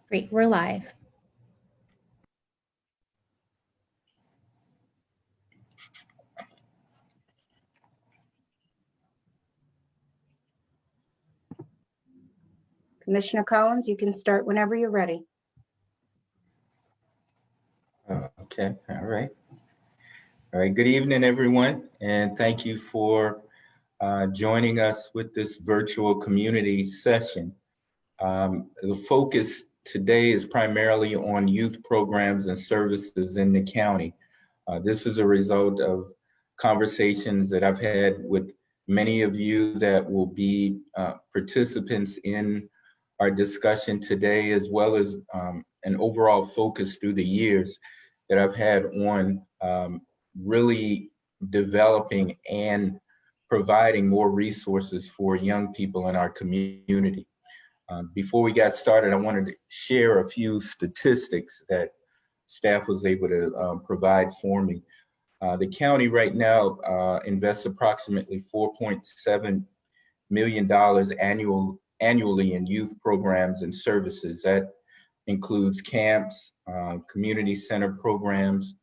Great, we're live. Commissioner Collins, you can start whenever you're ready. Okay, all right. All right, good evening, everyone, and thank you for joining us with this virtual community session. The focus today is primarily on youth programs and services in the county. This is a result of conversations that I've had with many of you that will be participants in our discussion today, as well as an overall focus through the years that I've had on really developing and providing more resources for young people in our community. Before we got started, I wanted to share a few statistics that staff was able to provide for me. The county right now invests approximately $4.7 million annually in youth programs and services. That includes camps, community center programs,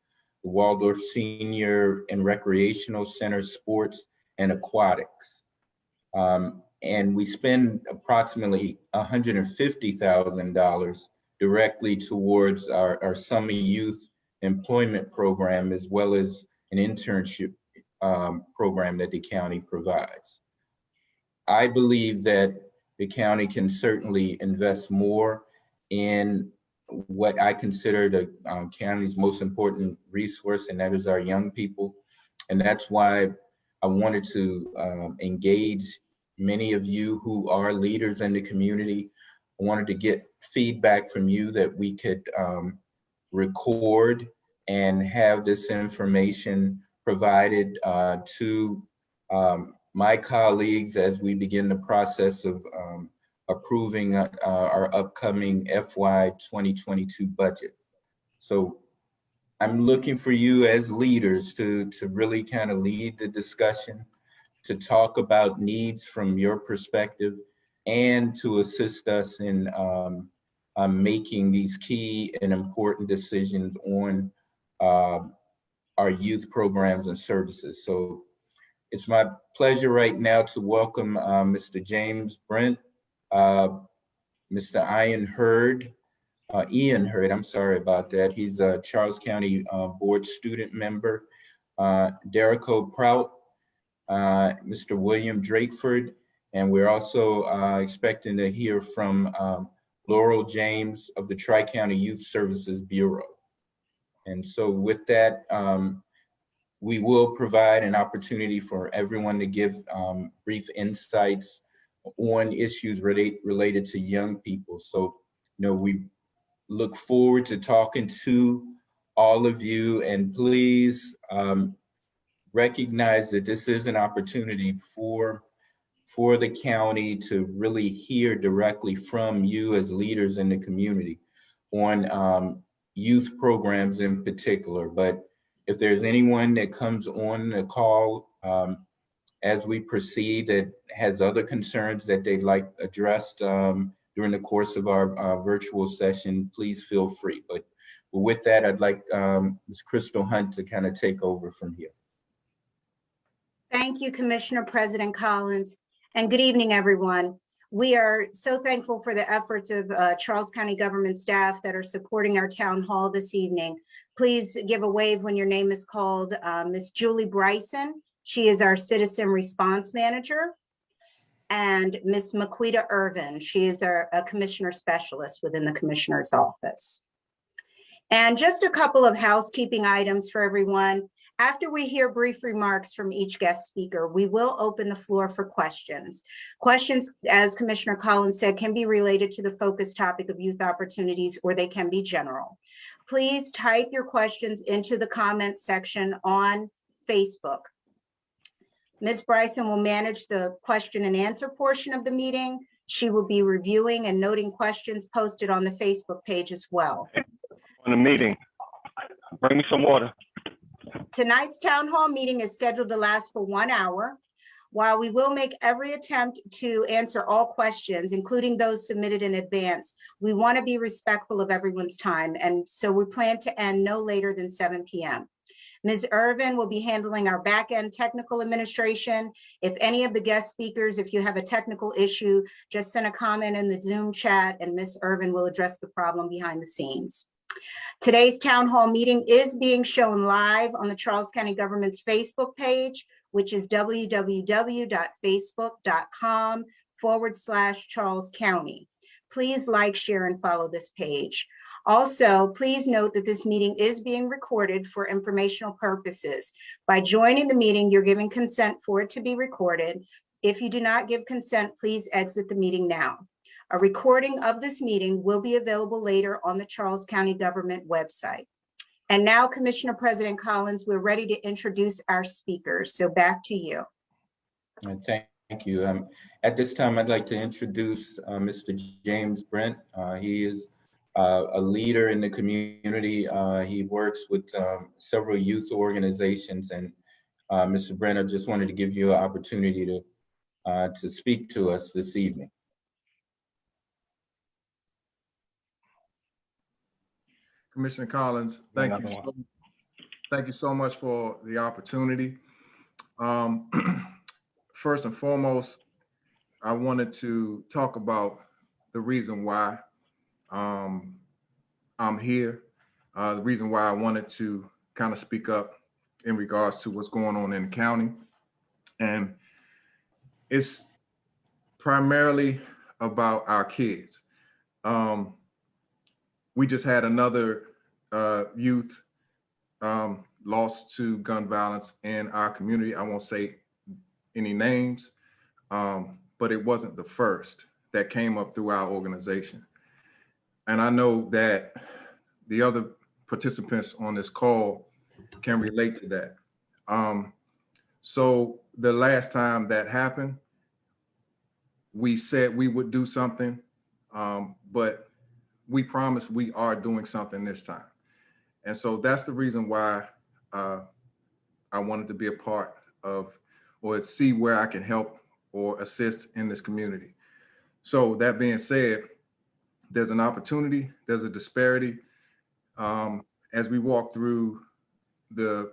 the Waldorf Senior and Recreational Center, sports, and aquatics. And we spend approximately $150,000 directly towards our summer youth employment program, as well as an internship program that the county provides. I believe that the county can certainly invest more in what I consider the county's most important resource, and that is our young people. And that's why I wanted to engage many of you who are leaders in the community. I wanted to get feedback from you that we could record and have this information provided to my colleagues as we begin the process of approving our upcoming FY 2022 budget. So I'm looking for you as leaders to really kind of lead the discussion, to talk about needs from your perspective, and to assist us in making these key and important decisions on our youth programs and services. So it's my pleasure right now to welcome Mr. James Brent, Mr. Ian Hurd, I'm sorry about that. He's a Charles County Board student member, Derico Prout, Mr. William Drakeford, and we're also expecting to hear from Laurel James of the Tri-County Youth Services Bureau. And so with that, we will provide an opportunity for everyone to give brief insights on issues related to young people. So, we look forward to talking to all of you, and please recognize that this is an opportunity for the county to really hear directly from you as leaders in the community on youth programs in particular. But if there's anyone that comes on the call as we proceed that has other concerns that they'd like addressed during the course of our virtual session, please feel free. But with that, I'd like Ms. Crystal Hunt to kind of take over from here. Thank you, Commissioner President Collins, and good evening, everyone. We are so thankful for the efforts of Charles County government staff that are supporting our town hall this evening. Please give a wave when your name is called. Ms. Julie Bryson, she is our citizen response manager. And Ms. Maquita Irvin, she is a commissioner specialist within the commissioner's office. And just a couple of housekeeping items for everyone. After we hear brief remarks from each guest speaker, we will open the floor for questions. Questions, as Commissioner Collins said, can be related to the focus topic of youth opportunities, or they can be general. Please type your questions into the comment section on Facebook. Ms. Bryson will manage the question and answer portion of the meeting. She will be reviewing and noting questions posted on the Facebook page as well. On the meeting, bring me some water. Tonight's town hall meeting is scheduled to last for 1 hour. While we will make every attempt to answer all questions, including those submitted in advance, we want to be respectful of everyone's time, and so we plan to end no later than 7 p.m. Ms. Irvin will be handling our back-end technical administration. If any of the guest speakers, if you have a technical issue, just send a comment in the Zoom chat and Ms. Irvin will address the problem behind the scenes. Today's town hall meeting is being shown live on the Charles County Government's Facebook page, which is www.facebook.com/Charles County. Please like, share, and follow this page. Also, please note that this meeting is being recorded for informational purposes. By joining the meeting, you're giving consent for it to be recorded. If you do not give consent, please exit the meeting now. A recording of this meeting will be available later on the Charles County Government website. And now, Commissioner President Collins, we're ready to introduce our speakers. So back to you. Thank you. At this time, I'd like to introduce Mr. James Brent. He is a leader in the community. He works with several youth organizations, and Mr. Brent, I just wanted to give you an opportunity to speak to us this evening. Commissioner Collins, thank you so much for the opportunity. First and foremost, I wanted to talk about the reason why I'm here, the reason why I wanted to kind of speak up in regards to what's going on in the county. And it's primarily about our kids. We just had another youth lost to gun violence in our community. I won't say any names, but it wasn't the first that came up through our organization. And I know that the other participants on this call can relate to that. So the last time that happened, we said we would do something, but we promised we are doing something this time. And so that's the reason why I wanted to be a part of, or see where I can help or assist in this community. So that being said, there's an opportunity, there's a disparity. As we walk through the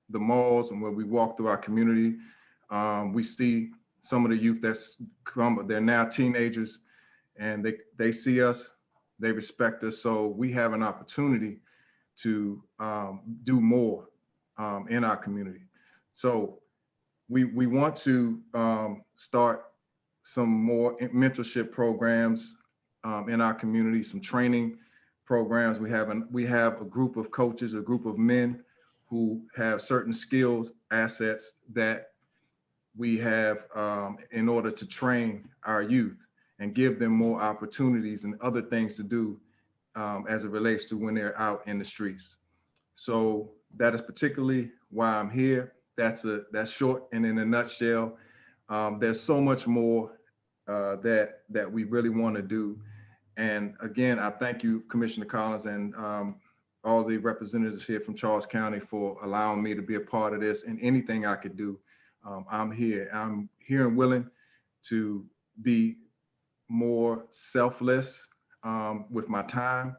malls and when we walk through our community, we see some of the youth that's come, they're now teenagers, and they see us, they respect us. So we have an opportunity to do more in our community. So we want to start some more mentorship programs in our community, some training programs. We have a group of coaches, a group of men who have certain skills, assets that we have in order to train our youth and give them more opportunities and other things to do as it relates to when they're out in the streets. So that is particularly why I'm here. That's short and in a nutshell. There's so much more that we really want to do. And again, I thank you, Commissioner Collins, and all the representatives here from Charles County for allowing me to be a part of this, and anything I could do. I'm here and willing to be more selfless with my time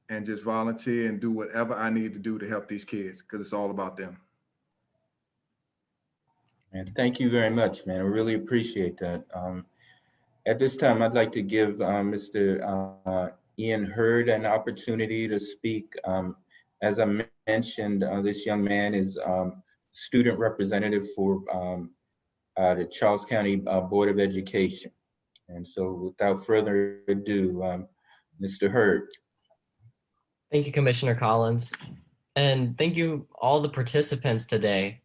and just volunteer and do whatever I need to do to help these kids, because it's all about them. And thank you very much, man. I really appreciate that. At this time, I'd like to give Mr. Ian Hurd an opportunity to speak. As I mentioned, this young man is student representative for the Charles County Board of Education. And so without further ado, Mr. Hurd. Thank you, Commissioner Collins. And thank you all the participants today.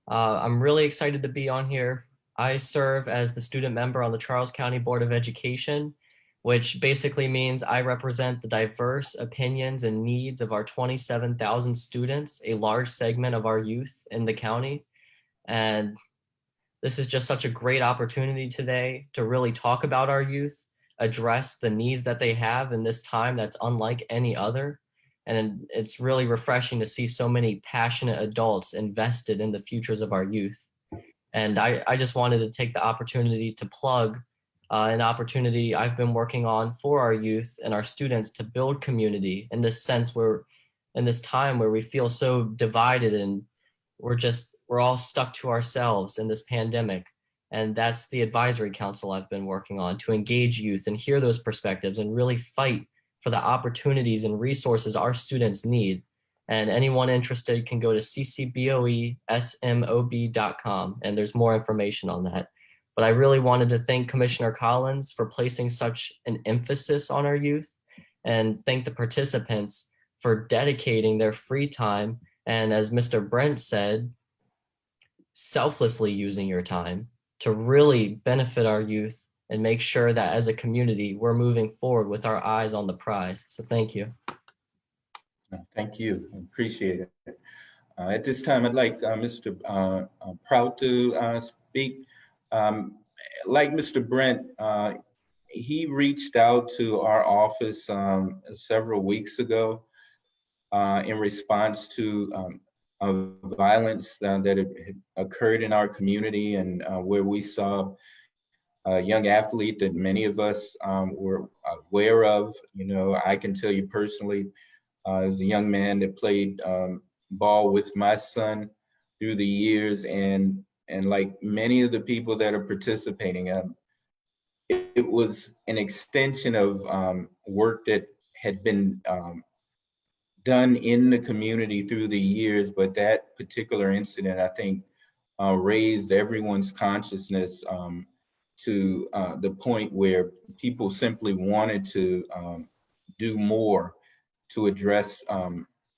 I'm really excited to be on here. I serve as the student member on the Charles County Board of Education, which basically means I represent the diverse opinions and needs of our 27,000 students, a large segment of our youth in the county. And this is just such a great opportunity today to really talk about our youth, address the needs that they have in this time that's unlike any other. And it's really refreshing to see so many passionate adults invested in the futures of our youth. And I just wanted to take the opportunity to plug an opportunity I've been working on for our youth and our students to build community in this sense where in this time where we feel so divided and we're all stuck to ourselves in this pandemic. And that's the advisory council I've been working on to engage youth and hear those perspectives and really fight for the opportunities and resources our students need. And anyone interested can go to ccboesmob.com and there's more information on that. But I really wanted to thank Commissioner Collins for placing such an emphasis on our youth and thank the participants for dedicating their free time. And as Mr. Brent said, selflessly using your time to really benefit our youth and make sure that as a community, we're moving forward with our eyes on the prize. So thank you. Thank you. I appreciate it. At this time, I'd like Mr. Prout to speak. Like Mr. Brent, he reached out to our office several weeks ago in response to violence that had occurred in our community and where we saw a young athlete that many of us were aware of. You know, I can tell you personally, as a young man that played ball with my son through the years, and like many of the people that are participating, it was an extension of work that had been done in the community through the years, but that particular incident, I think, raised everyone's consciousness to the point where people simply wanted to do more to address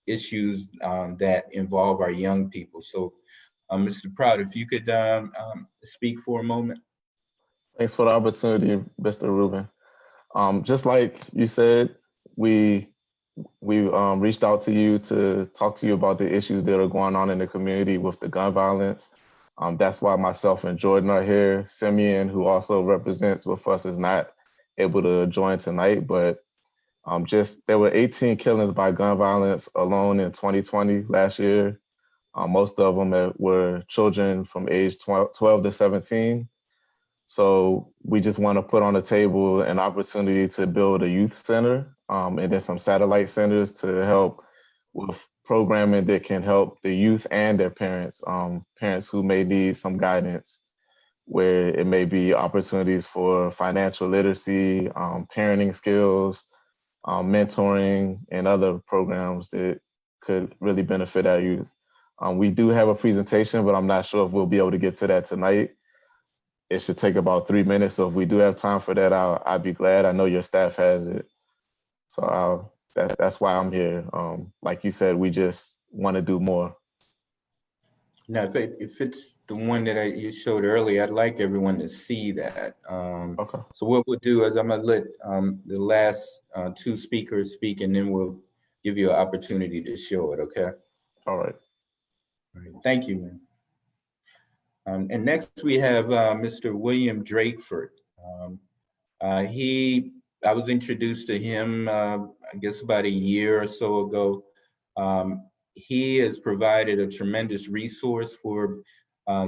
issues that involve our young people. So, Mr. Prout, if you could speak for a moment. Thanks for the opportunity, Mr. Reuben. Just like you said, we reached out to you to talk to you about the issues that are going on in the community with the gun violence. That's why myself and Jordan are here. Simeon, who also represents with us, is not able to join tonight, but there were 18 killings by gun violence alone in 2020 last year. Most of them were children from age 12 to 17. So we just want to put on the table an opportunity to build a youth center and then some satellite centers to help with programming that can help the youth and their parents, parents who may need some guidance, where it may be opportunities for financial literacy, parenting skills, mentoring, and other programs that could really benefit our youth. We do have a presentation, but I'm not sure if we'll be able to get to that tonight. It should take about 3 minutes. So if we do have time for that, I'd be glad. I know your staff has it. So that's why I'm here. Like you said, we just want to do more. Now, if it's the one that you showed earlier, I'd like everyone to see that. Okay. So what we'll do is I'm gonna let the last two speakers speak, and then we'll give you an opportunity to show it, okay? All right. All right. Thank you, man. And next we have Mr. William Drakeford. I was introduced to him, I guess about a year or so ago. He has provided a tremendous resource for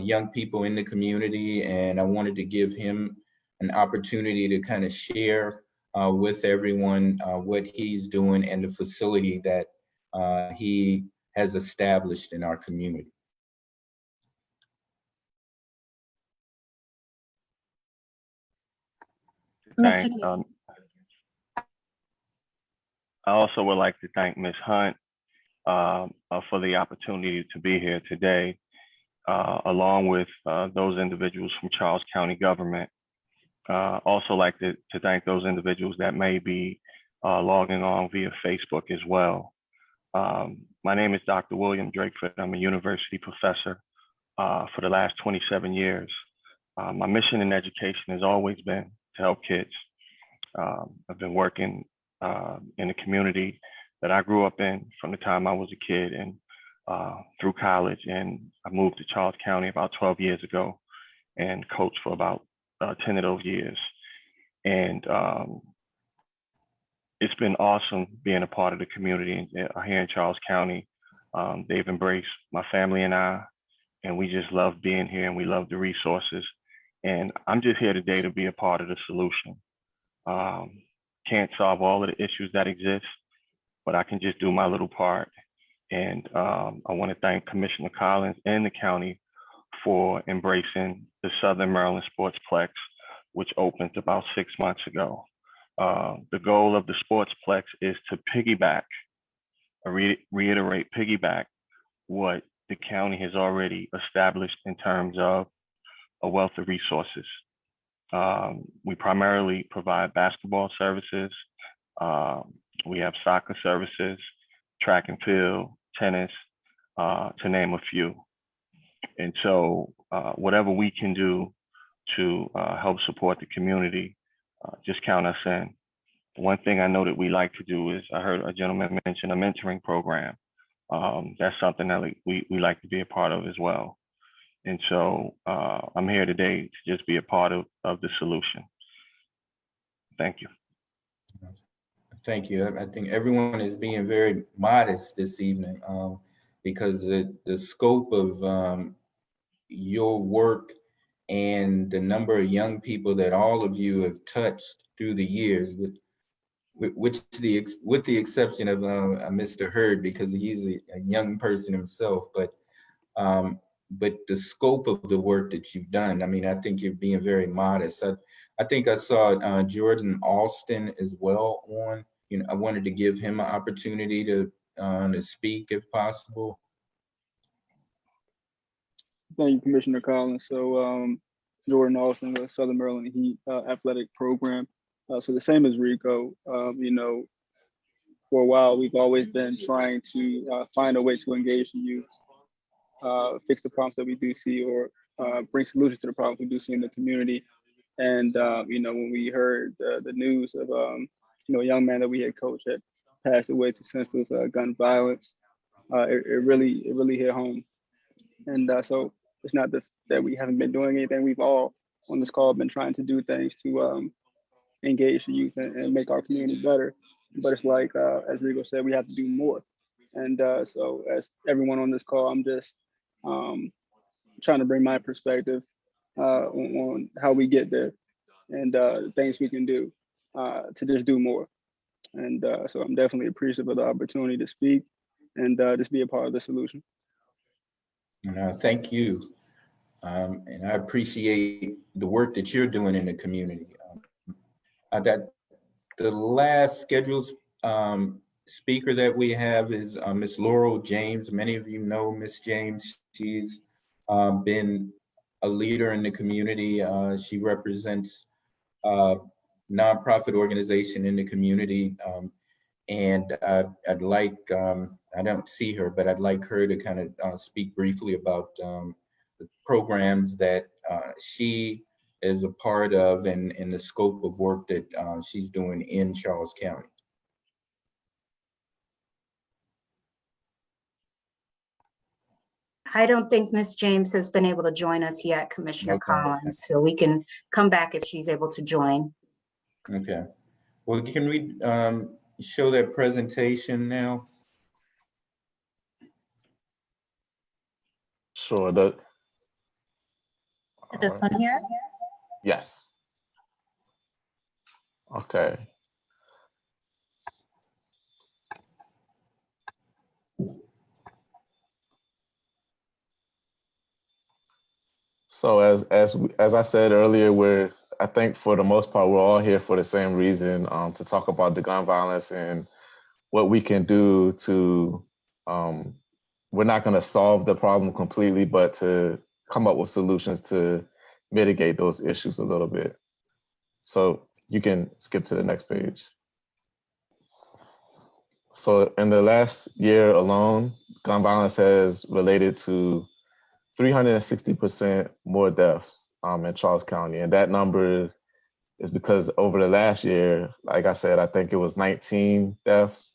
young people in the community, and I wanted to give him an opportunity to kind of share with everyone what he's doing and the facility that he has established in our community. Thanks. I also would like to thank Ms. Hunt for the opportunity to be here today, along with those individuals from Charles County government. Also like to thank those individuals that may be logging on via Facebook as well. My name is Dr. William Drakeford. I'm a university professor for the last 27 years. My mission in education has always been to help kids. I've been working in the community that I grew up in from the time I was a kid and through college. And I moved to Charles County about 12 years ago and coached for about 10 of those years. And it's been awesome being a part of the community here in Charles County. They've embraced my family and I, and we just love being here, and we love the resources. And I'm just here today to be a part of the solution. Can't solve all of the issues that exist, but I can just do my little part. And I want to thank Commissioner Collins and the county for embracing the Southern Maryland Sportsplex, which opened about 6 months ago. The goal of the Sportsplex is to piggyback, reiterate, piggyback what the county has already established in terms of a wealth of resources. We primarily provide basketball services. We have soccer services, track and field, tennis, to name a few. And so whatever we can do to help support the community, just count us in. One thing I know that we like to do is, I heard a gentleman mention a mentoring program. That's something that we like to be a part of as well. And so I'm here today to just be a part of the solution. Thank you. Thank you. I think everyone is being very modest this evening because the scope of your work and the number of young people that all of you have touched through the years, with the exception of Mr. Hurd, because he's a young person himself, but the scope of the work that you've done, I mean, I think you're being very modest. I think I saw Jordan Alston as well on. You know, I wanted to give him an opportunity to speak if possible. Thank you, Commissioner Collins. So Jordan Alston with Southern Maryland Heat athletic program. So the same as Rico, you know, for a while, we've always been trying to find a way to engage the youth, fix the problems that we do see, or bring solutions to the problems we do see in the community. And, you know, when we heard the news of, you know, a young man that we had coached that passed away to senseless gun violence, it really hit home. And so it's not that we haven't been doing anything. We've all on this call been trying to do things to engage the youth and make our community better. But it's like, as Rico said, we have to do more. And so as everyone on this call, I'm just trying to bring my perspective on how we get there and things we can do to just do more. And so I'm definitely appreciative of the opportunity to speak and just be a part of the solution. Thank you. And I appreciate the work that you're doing in the community. That the last scheduled speaker that we have is Ms. Laurel James. Many of you know Ms. James. She's been a leader in the community. She represents a nonprofit organization in the community. And I'd like, I don't see her, but I'd like her to kind of speak briefly about the programs that she is a part of and the scope of work that she's doing in Charles County. I don't think Ms. James has been able to join us yet, Commissioner Okay. Collins, so we can come back if she's able to join. Okay. Well, can we show that presentation now? Sure. This one here? Yes. Okay. So as I said earlier, I think for the most part, we're all here for the same reason, to talk about the gun violence and what we can do to, we're not going to solve the problem completely, but to come up with solutions to mitigate those issues a little bit. So you can skip to the next page. So in the last year alone, gun violence has related to 360% more deaths in Charles County. And that number is because over the last year, like I said, I think it was 19 deaths.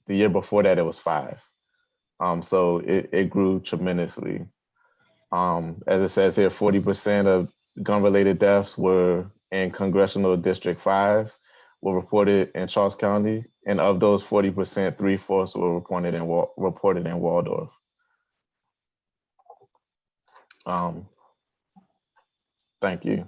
The year before that, it was 5. So it grew tremendously. As it says here, 40% of gun-related deaths were in Congressional District 5, were reported in Charles County. And of those 40%, 3/4 were reported in Waldorf. Um, Thank you.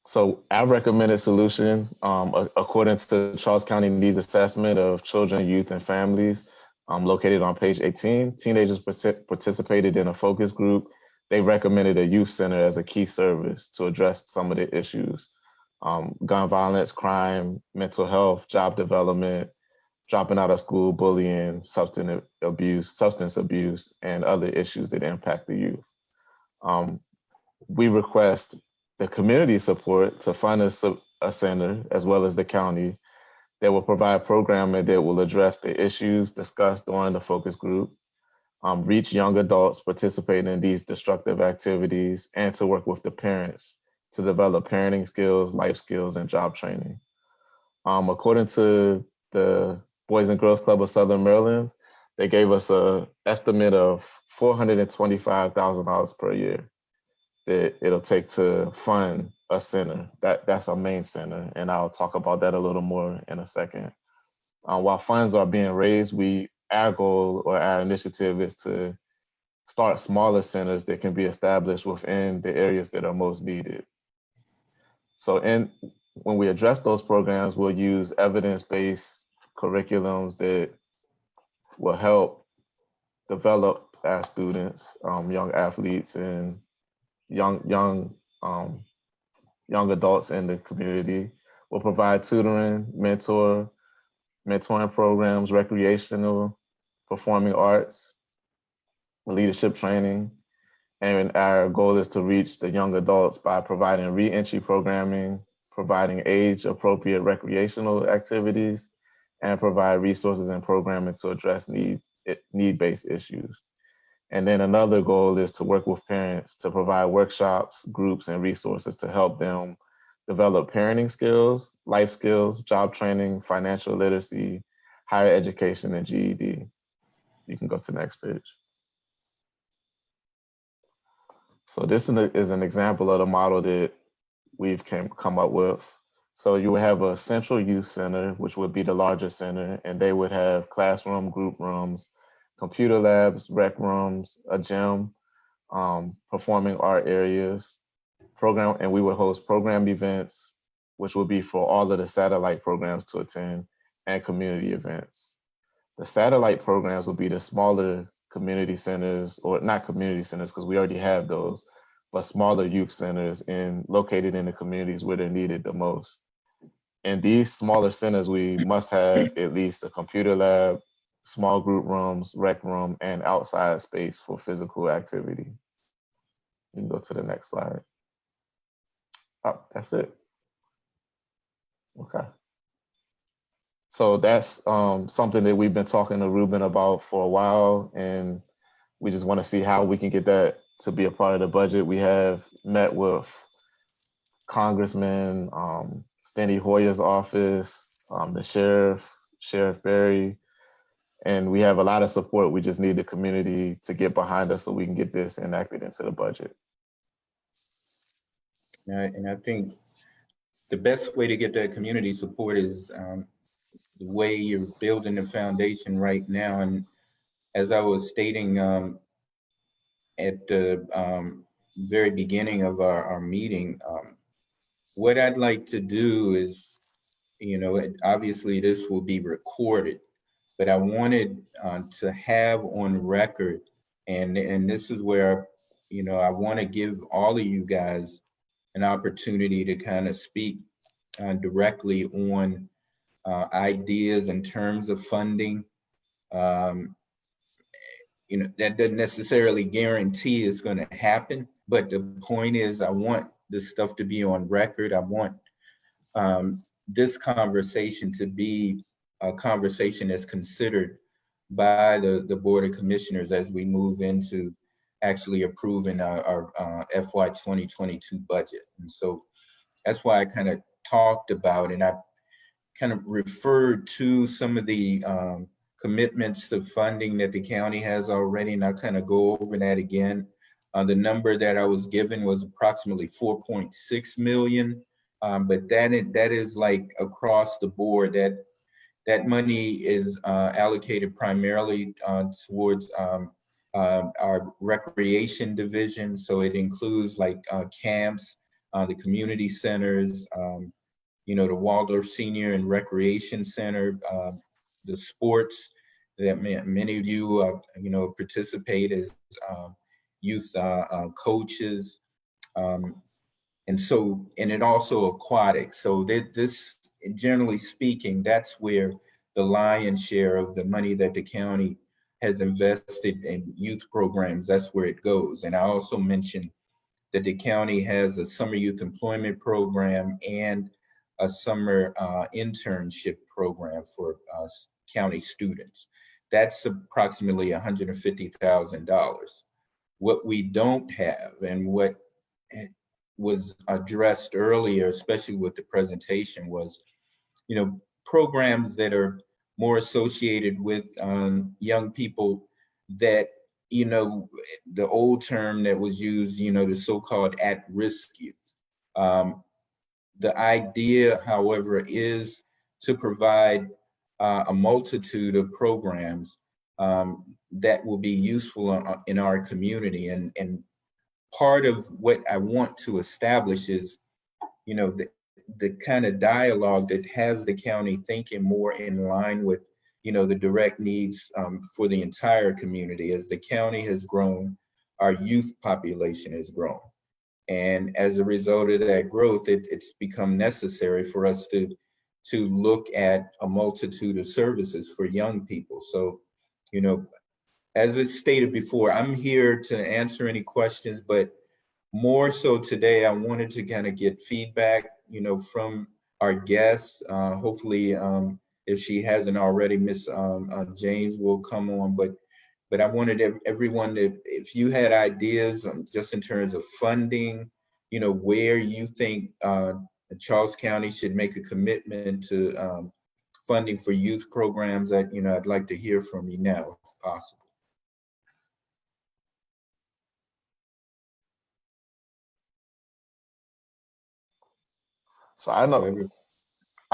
So our recommended solution, according to Charles County Needs Assessment of Children, Youth, and Families, located on page 18, teenagers participated in a focus group. They recommended a youth center as a key service to address some of the issues: gun violence, crime, mental health, job development, dropping out of school, bullying, substance abuse, and other issues that impact the youth. We request the community support to fund a center, as well as the county, that will provide programming that will address the issues discussed during the focus group, reach young adults participating in these destructive activities, and to work with the parents to develop parenting skills, life skills, and job training. According to the Boys and Girls Club of Southern Maryland, they gave us an estimate of $425,000 per year that it'll take to fund a center. That's our main center, and I'll talk about that a little more in a second. While funds are being raised, our goal or our initiative is to start smaller centers that can be established within the areas that are most needed. So when we address those programs, we'll use evidence-based curriculums that will help develop our students, young athletes, and young adults in the community. We'll provide tutoring, mentoring programs, recreational, performing arts, leadership training. And our goal is to reach the young adults by providing re-entry programming, providing age-appropriate recreational activities, and provide resources and programming to address need-based issues. And then another goal is to work with parents to provide workshops, groups, and resources to help them develop parenting skills, life skills, job training, financial literacy, higher education, and GED. You can go to the next page. So this is an example of the model that we've come up with. So you would have a central youth center, which would be the largest center, and they would have classroom, group rooms, computer labs, rec rooms, a gym, performing art areas, and we would host program events, which would be for all of the satellite programs to attend, and community events. The satellite programs will be the smaller community centers, or not community centers, because we already have those, but smaller youth centers located in the communities where they're needed the most. In these smaller centers, we must have at least a computer lab, small group rooms, rec room, and outside space for physical activity. You can go to the next slide. Oh, that's it. Okay. So that's something that we've been talking to Reuben about for a while, and we just want to see how we can get that to be a part of the budget. We have met with Congressman Steny Hoyer's office, the Sheriff Berry, and we have a lot of support. We just need the community to get behind us so we can get this enacted into the budget. And I think the best way to get that community support is the way you're building the foundation right now. And as I was stating at the very beginning of our meeting, what I'd like to do is, obviously this will be recorded, but I wanted to have on record, and this is where, I want to give all of you guys an opportunity to kind of speak directly on ideas in terms of funding. That doesn't necessarily guarantee it's going to happen, but the point is I want this stuff to be on record. I want this conversation to be a conversation that's considered by the Board of Commissioners as we move into actually approving our FY 2022 budget. And so that's why I kind of talked about, and I kind of referred to some of the commitments to funding that the county has already, and I'll kind of go over that again. The number that I was given was approximately 4.6 million, but that is like across the board. That money is allocated primarily towards our recreation division. So it includes like camps, the community centers, the Waldorf Senior and Recreation Center, the sports that many of you, participate as youth coaches. And it also aquatic. So this, generally speaking, that's where the lion's share of the money that the county has invested in youth programs, that's where it goes. And I also mentioned that the county has a summer youth employment program and a summer internship program for county students. That's approximately $150,000. What we don't have, and what was addressed earlier, especially with the presentation, was, programs that are more associated with young people that, the old term that was used, the so-called at-risk youth. The idea, however, is to provide a multitude of programs that will be useful in our community. And part of what I want to establish is, the kind of dialogue that has the county thinking more in line with, the direct needs for the entire community. As the county has grown, our youth population has grown. And as a result of that growth, it's become necessary for us to look at a multitude of services for young people. So, as I stated before, I'm here to answer any questions, but more so today, I wanted to kind of get feedback, from our guests. Hopefully, if she hasn't already, Miss James will come on. But I wanted everyone to, if you had ideas just in terms of funding, where you think Charles County should make a commitment to funding for youth programs, that I'd like to hear from you now, if possible. So I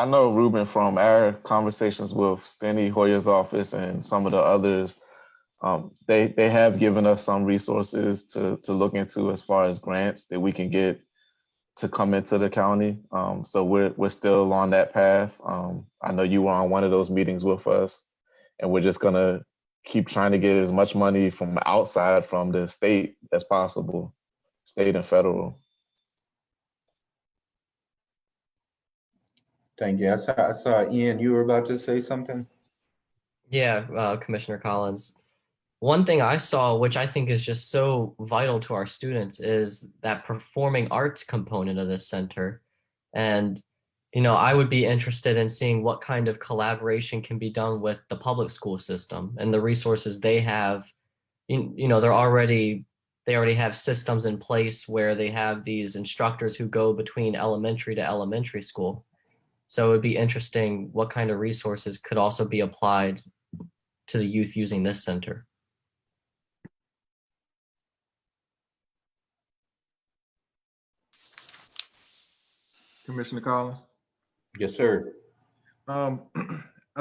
know Reuben from our conversations with Steny Hoyer's office and some of the others. They have given us some resources to look into as far as grants that we can get to come into the county. So we're still on that path. I know you were on one of those meetings with us, and we're just gonna keep trying to get as much money from outside, from the state as possible, state and federal. Thank you. I saw Ian, you were about to say something? Yeah, Commissioner Collins. One thing I saw, which I think is just so vital to our students, is that performing arts component of this center. And, I would be interested in seeing what kind of collaboration can be done with the public school system and the resources they have. They already have systems in place where they have these instructors who go between elementary to elementary school. So it would be interesting what kind of resources could also be applied to the youth using this center. Commissioner Collins? Yes, sir. I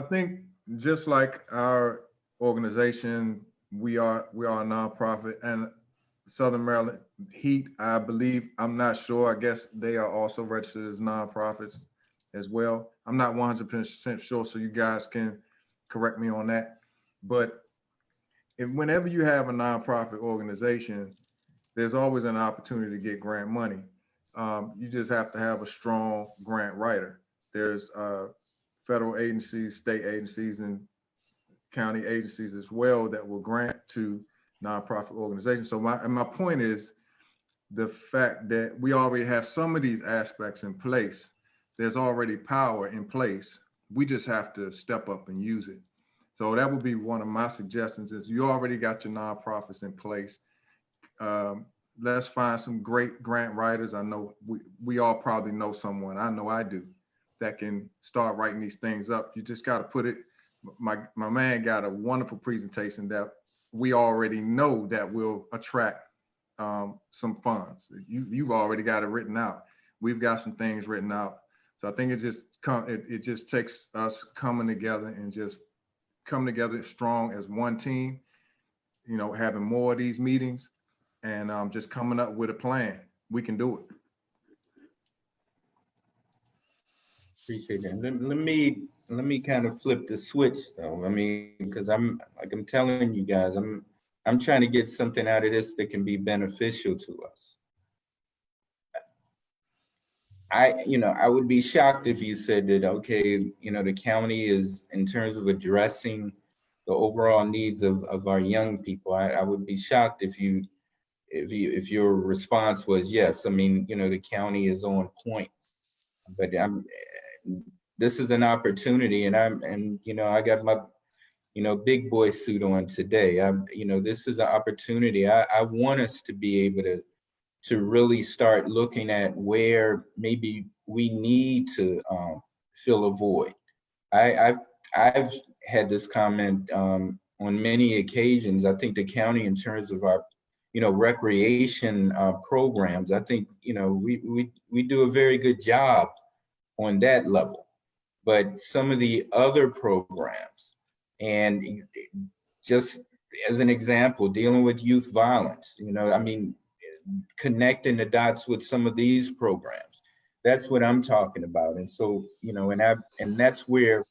think just like our organization, we are a nonprofit, and Southern Maryland Heat, I believe, I'm not sure, I guess they are also registered as nonprofits as well. I'm not 100% sure, so you guys can correct me on that. But whenever you have a nonprofit organization, there's always an opportunity to get grant money. You just have to have a strong grant writer. There's federal agencies, state agencies, and county agencies as well that will grant to nonprofit organizations. So my point is the fact that we already have some of these aspects in place. There's already power in place. We just have to step up and use it. So that would be one of my suggestions, is you already got your nonprofits in place. Let's find some great grant writers. I know we all probably know someone, I know I do, that can start writing these things up. You just got to put it, my man got a wonderful presentation that we already know that will attract some funds. You've already got it written out. We've got some things written out. So I think it just takes us coming together and just coming together strong as one team. you know, having more of these meetings and just coming up with a plan. We can do it. Appreciate that. Let me kind of flip the switch though. I mean, because I'm telling you guys, I'm trying to get something out of this that can be beneficial to us. I would be shocked if you said that, okay, the county is, in terms of addressing the overall needs of our young people. I would be shocked if your response was yes. I mean, the county is on point, but this is an opportunity, and I got my big boy suit on today. This is an opportunity. I want us to be able to really start looking at where maybe we need to fill a void. I've had this comment on many occasions. I think the county, in terms of our recreation programs, I think we do a very good job on that level. But some of the other programs, and just as an example, dealing with youth violence, I mean, connecting the dots with some of these programs. That's what I'm talking about. And so, and that's where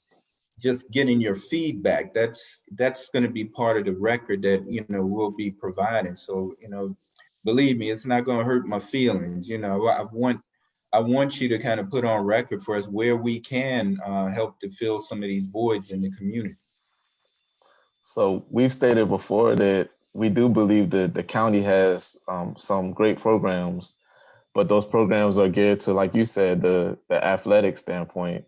just getting your feedback, that's going to be part of the record that, we'll be providing. So, believe me, it's not going to hurt my feelings. I want you to kind of put on record for us where we can help to fill some of these voids in the community. So we've stated before that we do believe that the county has some great programs, but those programs are geared to, like you said, the athletic standpoint,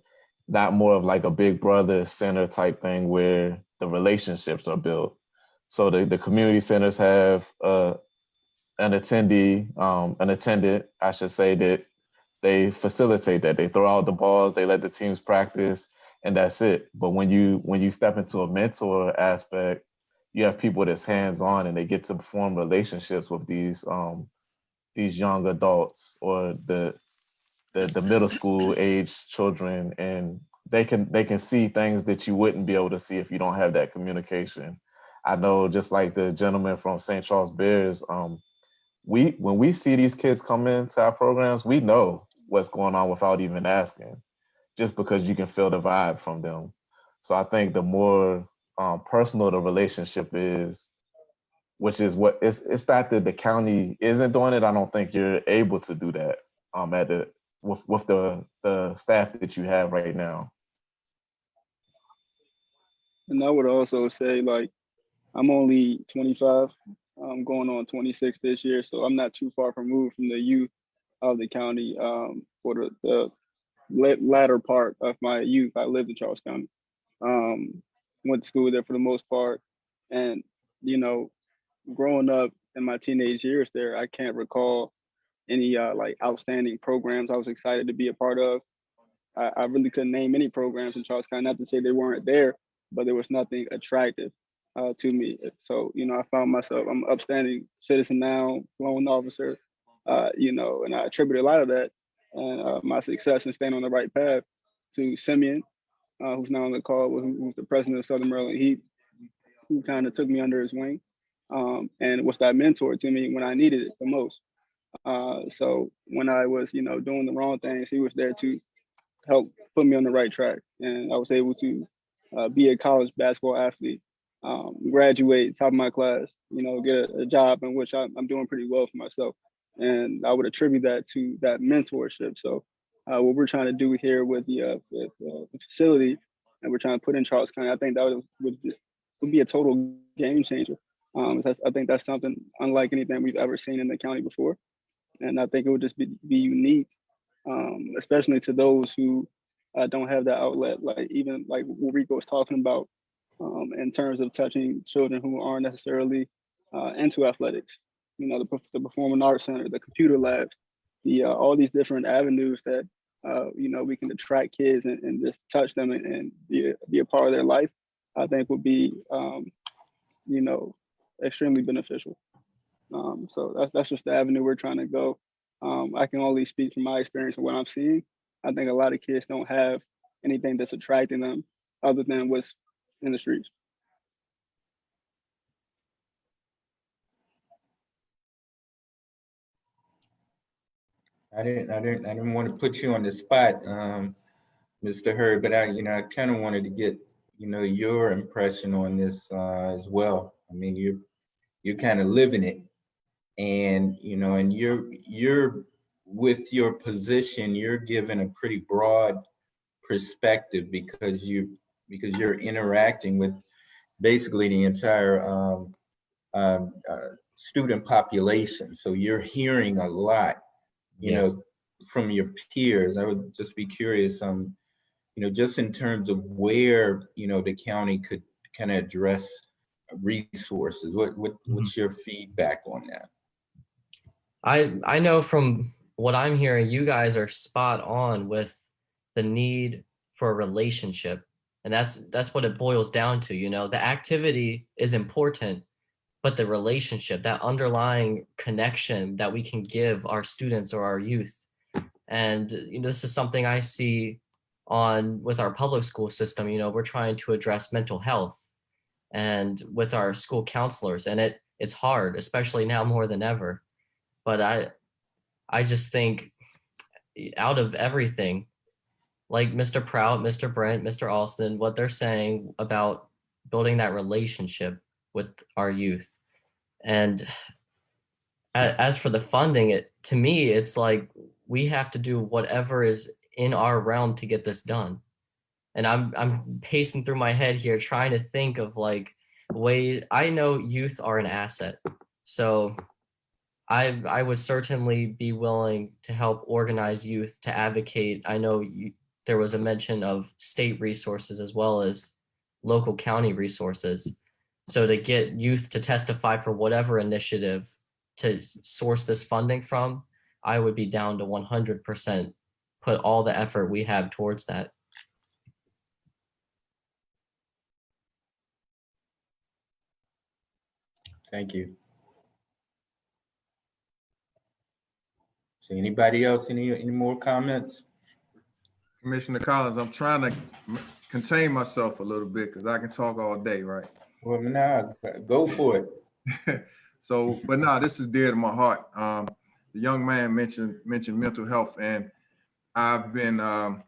not more of like a big brother center type thing where the relationships are built. So the community centers have an attendant, I should say, that they facilitate that. They throw out the balls, they let the teams practice, and that's it. But when you step into a mentor aspect, you have people that's hands-on and they get to form relationships with these young adults or the middle school age children, and they can see things that you wouldn't be able to see if you don't have that communication. I know, just like the gentleman from St. Charles Bears, when we see these kids come into our programs, we know what's going on without even asking, just because you can feel the vibe from them. So I think the more personal the relationship is, which is what it's not that the county isn't doing it. I don't think you're able to do that with the staff that you have right now. And I would also say, like, I'm only 25. I'm going on 26 this year, so I'm not too far removed from the youth of the county. For the latter part of my youth, I lived in Charles County. Went to school there for the most part, and growing up in my teenage years there, I can't recall any like outstanding programs I was excited to be a part of. I really couldn't name any programs in Charles County. Not to say they weren't there, but there was nothing attractive to me. So, I found myself, I'm an upstanding citizen now, loan officer, and I attribute a lot of that and my success in staying on the right path to Simeon, who's now on the call, who's the president of Southern Maryland Heat, who kind of took me under his wing and was that mentor to me when I needed it the most. So when I was, doing the wrong things, he was there to help put me on the right track. And I was able to be a college basketball athlete, graduate top of my class, get a job in which I'm doing pretty well for myself. And I would attribute that to that mentorship. So what we're trying to do here with the facility, and we're trying to put in Charles County, I think that would be a total game changer. I think that's something unlike anything we've ever seen in the county before. And I think it would just be unique, especially to those who don't have that outlet, like even like what Rico was talking about in terms of touching children who aren't necessarily into athletics. The Performing Arts Center, the computer labs, all these different avenues that we can attract kids and just touch them and be a part of their life. I think would be extremely beneficial. So that's just the avenue we're trying to go. I can only speak from my experience and what I'm seeing. I think a lot of kids don't have anything that's attracting them other than what's in the streets. I didn't want to put you on the spot, Mr. Hurd, but I kind of wanted to get, your impression on this as well. I mean, you're kind of living it, and and you're with your position, you're given a pretty broad perspective because you're interacting with basically the entire student population. So you're hearing a lot, from your peers. I would just be curious, just in terms of where, the county could kind of address resources. What's your feedback on that? I know from what I'm hearing, you guys are spot on with the need for a relationship. And that's what it boils down to. The activity is important, but the relationship, that underlying connection that we can give our students or our youth. And this is something I see with our public school system. We're trying to address mental health and with our school counselors, and it's hard, especially now more than ever. But I just think out of everything, like Mr. Prout, Mr. Brent, Mr. Alston, what they're saying about building that relationship with our youth. And as for the funding, to me, it's like we have to do whatever is in our realm to get this done. And I'm pacing through my head here, trying to think of ways. I know youth are an asset, so I would certainly be willing to help organize youth, to advocate. I know there was a mention of state resources as well as local county resources. So to get youth to testify for whatever initiative to source this funding from, I would be down to 100% put all the effort we have towards that. Thank you. So anybody else, any more comments? Commissioner Collins, I'm trying to contain myself a little bit because I can talk all day, right? Well, now go for it. So, but no, this is dear to my heart. The young man mentioned mental health, and I've been I'm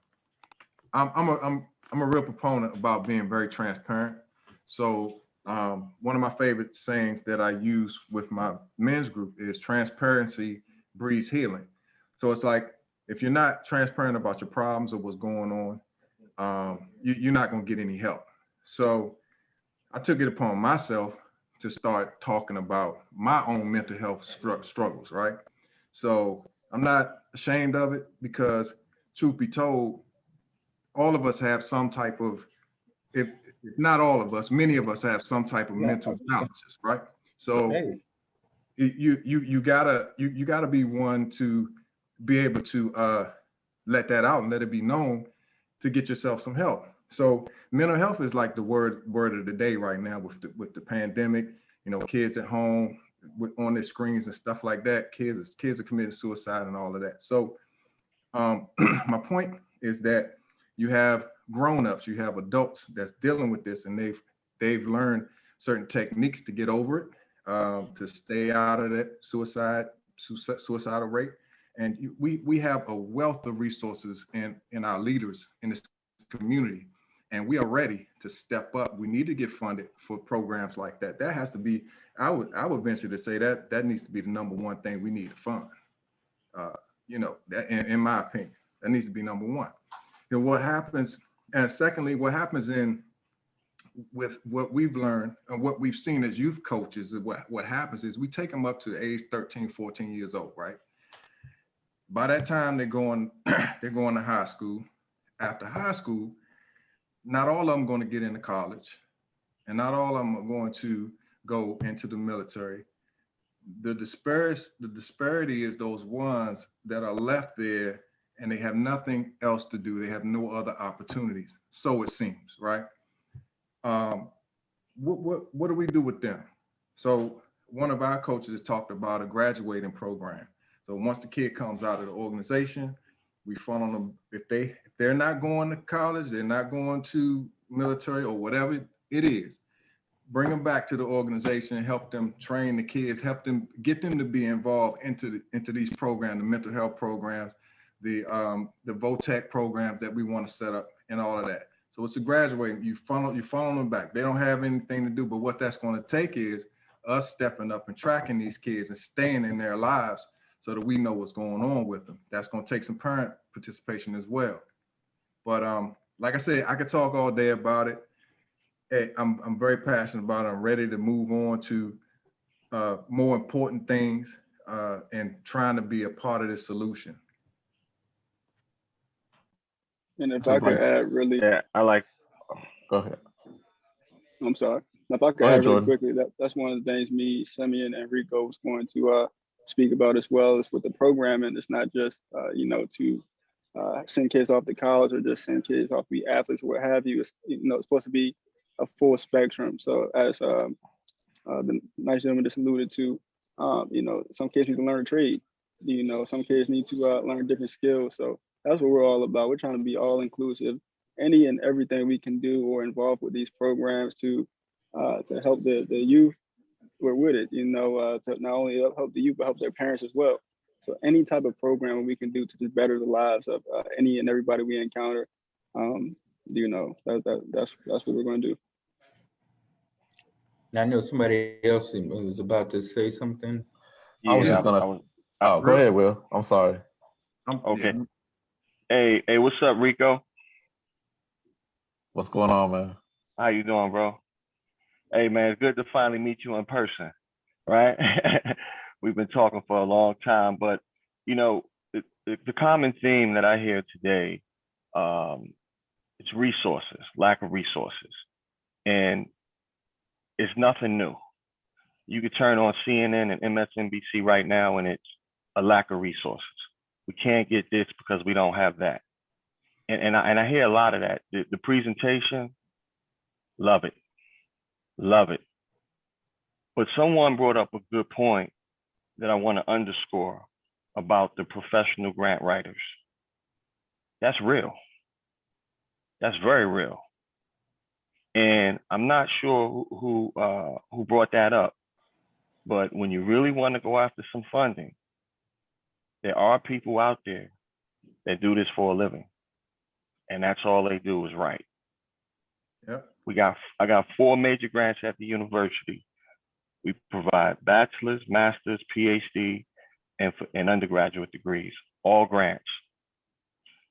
a real proponent about being very transparent. So one of my favorite sayings that I use with my men's group is transparency breeds healing. So it's like, if you're not transparent about your problems or what's going on, you're not going to get any help. So I took it upon myself to start talking about my own mental health struggles, right? So I'm not ashamed of it because, truth be told, all of us have some type of, if not all of us, many of us have some type of mental challenges, right? So you gotta be one to be able to let that out and let it be known to get yourself some help. So mental health is like the word of the day right now with the pandemic. Kids at home on their screens and stuff like that. Kids are committing suicide and all of that. So my point is that you have grown-ups, you have adults that's dealing with this, and they've learned certain techniques to get over it, to stay out of that suicidal rate. And we have a wealth of resources in our leaders in this community, and we are ready to step up. We need to get funded for programs like that. That has to be, I would venture to say that needs to be the number one thing we need to fund. That, in my opinion, that needs to be number one. And what happens, and secondly, what happens with what we've learned and what we've seen as youth coaches, what happens is we take them up to age 13, 14 years old, right? By that time, they're going to high school. After high school, not all of them are going to get into college, and not all of them are going to go into the military. The disparity is those ones that are left there and they have nothing else to do. They have no other opportunities. So it seems, right? What do we do with them? So one of our coaches talked about a graduating program. So once the kid comes out of the organization, we funnel them. If they're not going to college, they're not going to military or whatever it is, bring them back to the organization, help them train the kids, help them get them to be involved into these programs, the mental health programs, the VOTEC programs that we want to set up, and all of that. So it's a graduating. You funnel them back. They don't have anything to do, but what that's going to take is us stepping up and tracking these kids and staying in their lives so that we know what's going on with them. That's going to take some parent participation as well. But like I said, I could talk all day about it. Hey, I'm very passionate about it. I'm ready to move on to more important things and trying to be a part of this solution. And if I could add really, Yeah, I like. Go ahead. I'm sorry. If I could Go ahead, add really Jordan. quickly, that's one of the things me, Simeon, and Rico was going to speak about as well, is with the programming. It's not just, to send kids off to college or just send kids off to be athletes or what have you. It's, it's supposed to be a full spectrum. So as the nice gentleman just alluded to, some kids need to learn a trade. Some kids need to learn different skills. So that's what we're all about. We're trying to be all inclusive. Any and everything we can do or involve with these programs to help the youth, we're with it, to not only help the youth, but help their parents as well. So any type of program we can do to just better the lives of any and everybody we encounter, that's what we're going to do. Now, I know somebody else was about to say something. I was just gonna. Go ahead, Will. I'm sorry. Okay. Yeah. Hey, what's up, Rico? What's going on, man? How you doing, bro? Hey, man, it's good to finally meet you in person, right? We've been talking for a long time, but the common theme that I hear today, it's resources, lack of resources, and it's nothing new. You could turn on CNN and MSNBC right now, and it's a lack of resources. We can't get this because we don't have that. And I hear a lot of that. The presentation, love it. Love it. But someone brought up a good point that I want to underscore about the professional grant writers. That's real. That's very real. And I'm not sure who brought that up, but when you really want to go after some funding, there are people out there that do this for a living, and that's all they do is write. Yep. I got 4 major grants at the university. We provide bachelor's, master's, PhD, and undergraduate degrees, all grants.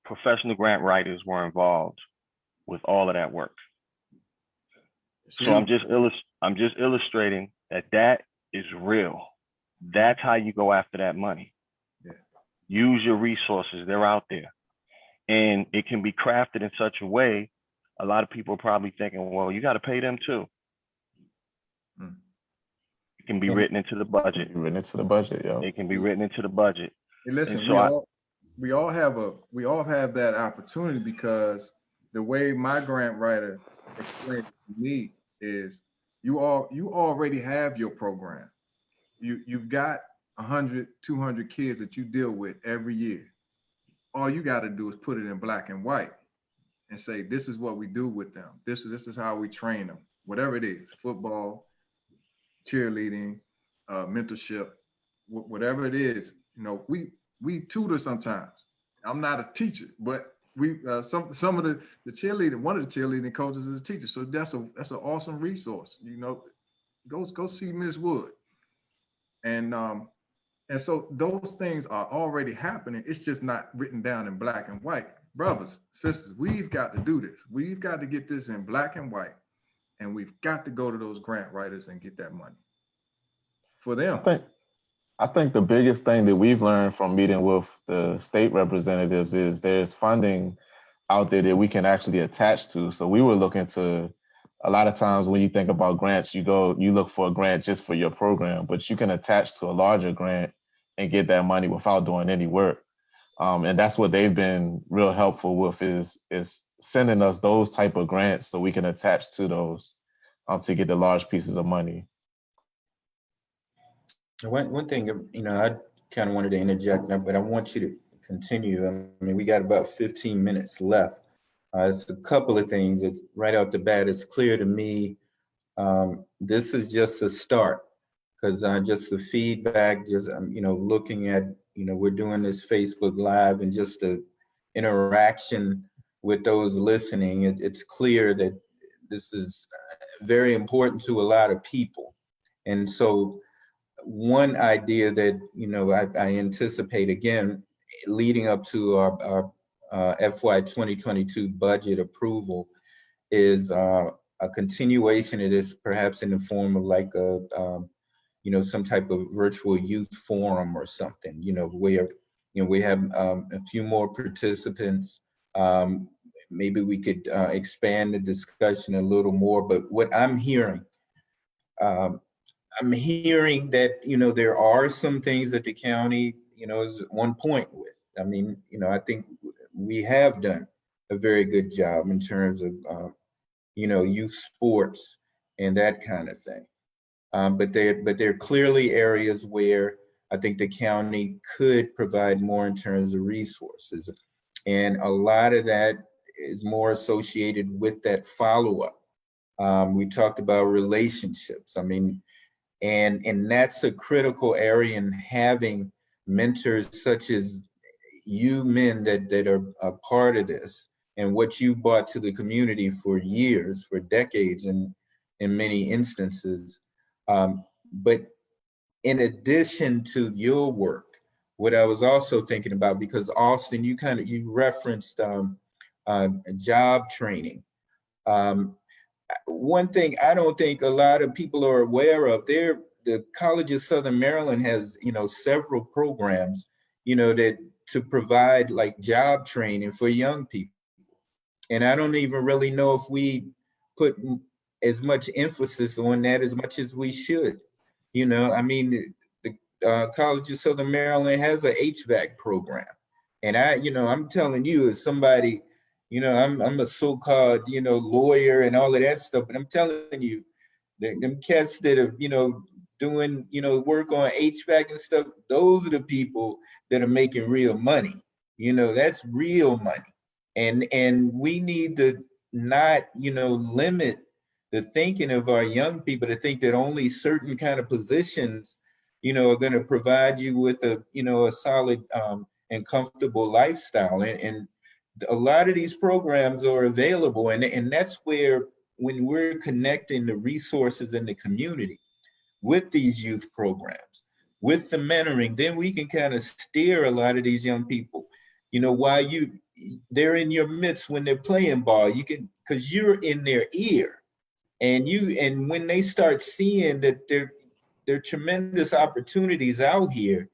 Professional grant writers were involved with all of that work. So I'm just illustrating that is real. That's how you go after that money. Yeah. Use your resources, they're out there. And it can be crafted in such a way, a lot of people are probably thinking, well, you got to pay them too. It can be written into the budget. Written into the budget, yeah. It can be written into the budget. Hey, listen, so we all have that opportunity, because the way my grant writer explained it to me is you already have your program. You've got 100, 200 kids that you deal with every year. All you got to do is put it in black and white and say, this is what we do with them. This is how we train them. Whatever it is, football, cheerleading, mentorship, whatever it is. We tutor sometimes. I'm not a teacher, but we some of the cheerleading, one of the cheerleading coaches is a teacher. So that's an awesome resource. Go see Miss Wood. And so those things are already happening. It's just not written down in black and white. Brothers, sisters, we've got to do this. We've got to get this in black and white, and we've got to go to those grant writers and get that money for them. I think the biggest thing that we've learned from meeting with the state representatives is there's funding out there that we can actually attach to. So we were looking to, a lot of times when you think about grants, you look for a grant just for your program, but you can attach to a larger grant and get that money without doing any work. And that's what they've been real helpful with is sending us those type of grants so we can attach to those to get the large pieces of money. One thing, I kind of wanted to interject now, but I want you to continue. I mean, we got about 15 minutes left. It's a couple of things that right out the bat, it's clear to me This is just a start, because just the feedback, just looking at, we're doing this Facebook Live, and just the interaction with those listening, it's clear that this is very important to a lot of people. And so one idea that I anticipate, again, leading up to our FY 2022 budget approval, is a continuation of this, perhaps in the form of like some type of virtual youth forum or something, where we have a few more participants. Maybe we could expand the discussion a little more. But what I'm hearing that there are some things that the county is on point with. I mean, I think we have done a very good job in terms of youth sports and that kind of thing. But there are clearly areas where I think the county could provide more in terms of resources, and a lot of that is more associated with that follow-up. We talked about relationships. I mean, and that's a critical area in having mentors such as you men that are a part of this, and what you brought to the community for years, for decades, in many instances. But in addition to your work, what I was also thinking about, because Alston, you referenced job training. One thing I don't think a lot of people are aware of, the College of Southern Maryland has, several programs, that to provide like job training for young people. And I don't even really know if we put as much emphasis on that as much as we should. I mean, the College of Southern Maryland has an HVAC program. And I'm telling you, as somebody, I'm a so-called, lawyer and all of that stuff, but I'm telling you, them cats that are, doing, work on HVAC and stuff, those are the people that are making real money. That's real money. And we need to not, limit the thinking of our young people to think that only certain kind of positions, are going to provide you with a solid and comfortable lifestyle. And a lot of these programs are available. And that's where, when we're connecting the resources in the community with these youth programs, with the mentoring, then we can kind of steer a lot of these young people, while they're in your midst when they're playing ball, because you're in their ear, and when they start seeing that there are tremendous opportunities out here,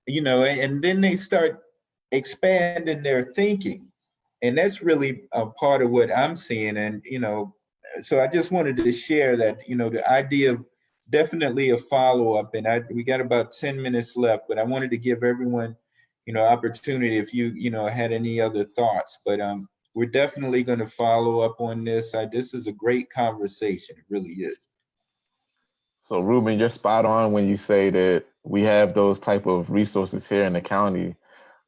and then they start expanding their thinking. And that's really a part of what I'm seeing. And, so I just wanted to share that, the idea of definitely a follow-up, and we got about 10 minutes left, but I wanted to give everyone, opportunity if you, had any other thoughts. But we're definitely going to follow up on this. This is a great conversation. It really is. So Reuben, you're spot on when you say that we have those type of resources here in the county,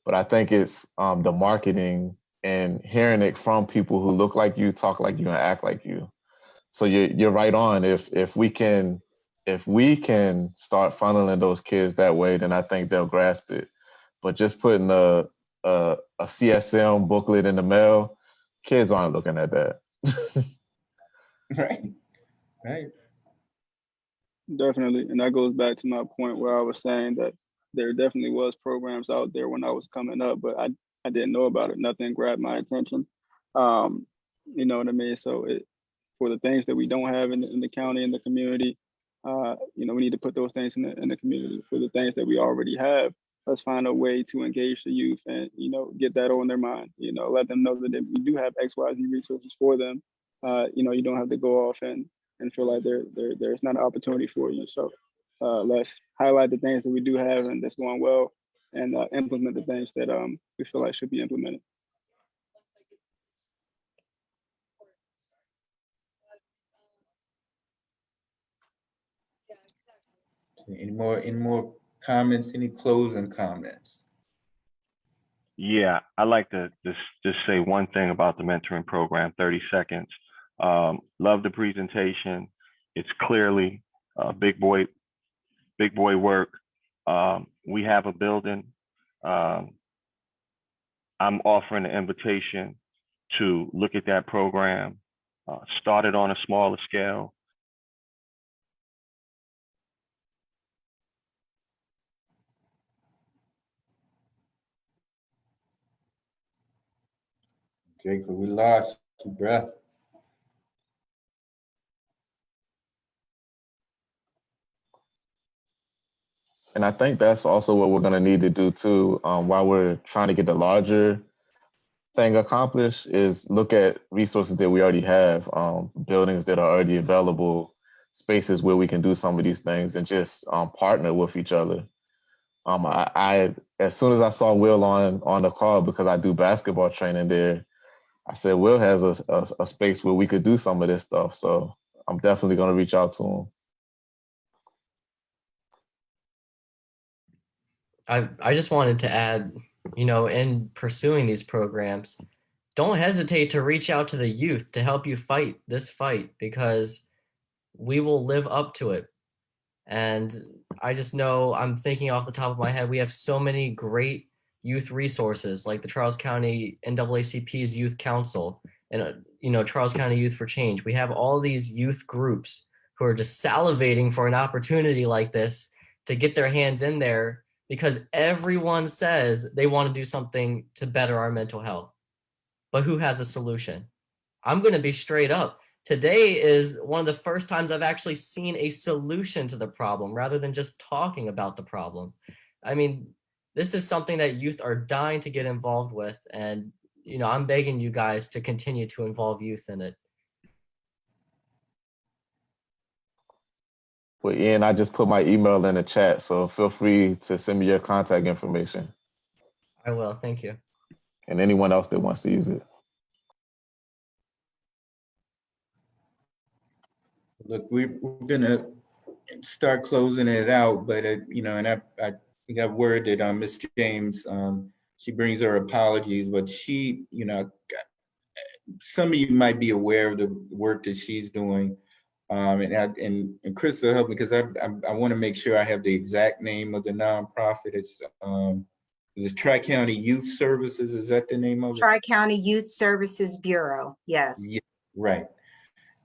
but I think it's the marketing and hearing it from people who look like you, talk like you, and act like you. So you're right on. If we can start funneling those kids that way, then I think they'll grasp it. But just putting a CSM booklet in the mail, kids aren't looking at that. Right. Definitely. And that goes back to my point where I was saying that there definitely was programs out there when I was coming up, but I didn't know about it. Nothing grabbed my attention. You know what I mean? So for the things that we don't have in the county and the community, we need to put those things in the community. For the things that we already have, let's find a way to engage the youth and, get that on their mind, let them know that we do have XYZ resources for them. You don't have to go off and feel like there's not an opportunity for you. So let's highlight the things that we do have and that's going well, and implement the things that we feel like should be implemented. Any more comments? Any closing comments? Yeah, I'd like to just say one thing about the mentoring program, 30 seconds. Love the presentation. it's clearly big boy work. We have a building. I'm offering an invitation to look at that program, start it on a smaller scale. Jacob, we lost your breath. And I think that's also what we're going to need to do too, while we're trying to get the larger thing accomplished, is look at resources that we already have, buildings that are already available, spaces where we can do some of these things, and just partner with each other. I as soon as I saw Will on the call, because I do basketball training there, I said Will has a space where we could do some of this stuff. So I'm definitely going to reach out to him. I just wanted to add, in pursuing these programs, don't hesitate to reach out to the youth to help you fight this fight, because we will live up to it. And I just know, I'm thinking off the top of my head, we have so many great youth resources like the Charles County NAACP's Youth Council and, Charles County Youth for Change. We have all these youth groups who are just salivating for an opportunity like this to get their hands in there, because everyone says they want to do something to better our mental health. But who has a solution? I'm going to be straight up. Today is one of the first times I've actually seen a solution to the problem rather than just talking about the problem. I mean, this is something that youth are dying to get involved with. And, I'm begging you guys to continue to involve youth in it. Well, Ian, I just put my email in the chat, so feel free to send me your contact information. I will. Thank you. And anyone else that wants to use it. Look, we're gonna start closing it out, but and I got word that Ms. James, she brings her apologies, but she, some of you might be aware of the work that she's doing. And Crystal help me, because I want to make sure I have the exact name of the nonprofit. It's Tri-County Youth Services. Is that the name of it? Tri-County Youth Services Bureau. Yes. Yeah, right.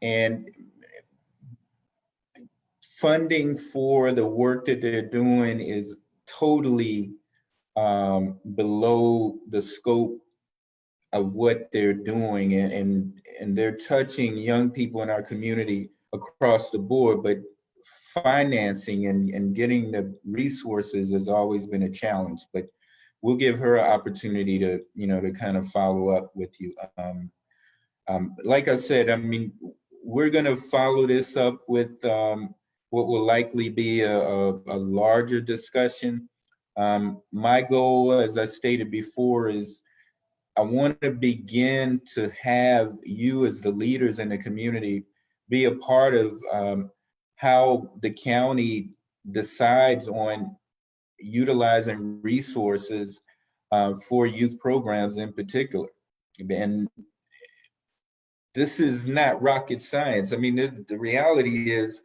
And funding for the work that they're doing is totally below the scope of what they're doing, and they're touching young people in our community across the board, but financing and getting the resources has always been a challenge. But we'll give her an opportunity to, to kind of follow up with you. Like I said, I mean, we're going to follow this up with what will likely be a larger discussion. My goal, as I stated before, is I want to begin to have you as the leaders in the community be a part of how the county decides on utilizing resources for youth programs in particular. And this is not rocket science. I mean, the reality is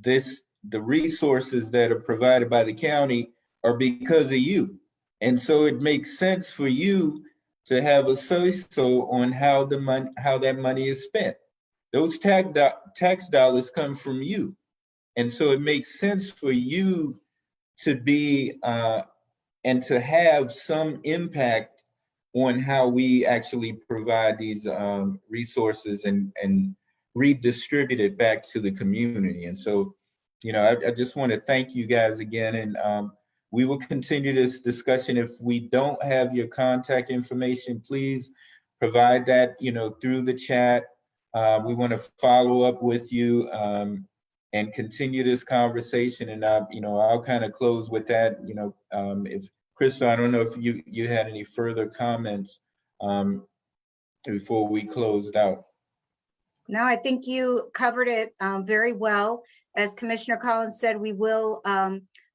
the resources that are provided by the county are because of you. And so it makes sense for you to have a say-so on how that money is spent. Those tax dollars come from you. And so it makes sense for you to be and to have some impact on how we actually provide these resources and redistribute it back to the community. And so, I just want to thank you guys again. And we will continue this discussion. If we don't have your contact information, please provide that, through the chat. We want to follow up with you and continue this conversation. And I'll kind of close with that. If Crystal, I don't know if you had any further comments before we closed out. No, I think you covered it very well. As Commissioner Collins said, we will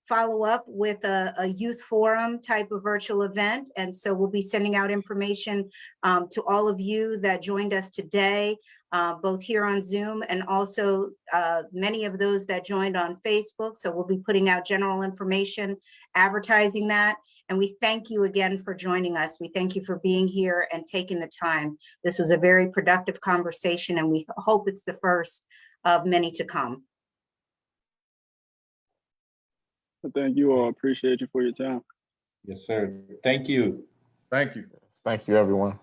follow up with a youth forum type of virtual event. And so we'll be sending out information to all of you that joined us today both here on Zoom and also many of those that joined on Facebook. So we'll be putting out general information, advertising that. And we thank you again for joining us. We thank you for being here and taking the time. This was a very productive conversation, and we hope it's the first of many to come. Thank you all. Appreciate you for your time. Yes, sir. Thank you. Thank you. Thank you, everyone.